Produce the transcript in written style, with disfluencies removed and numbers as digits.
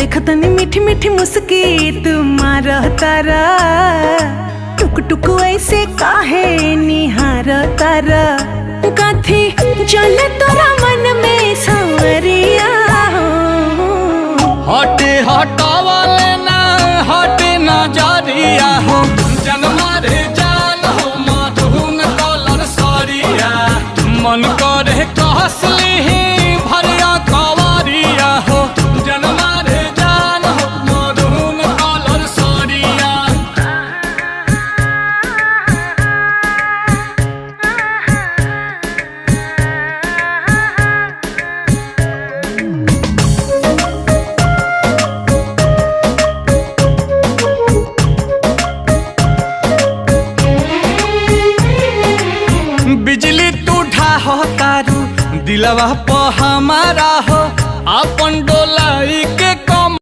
देखतनी मीठी मीठी मुस्की तुम्हारा तारा, टुक टुक ऐसे काहे निहार तारा, कथी चले तोरा मन में सांवरिया। हटे हटावाले ना हटे नजरिया हो, जनमा रे जान हो मधुन कलर सरिया, मन करे कहसली भरिया कवरिया हो, जनमा रे जान हो मधुन कलर सरिया। बिजली तू ढाहो तारू दिलवा प हमारा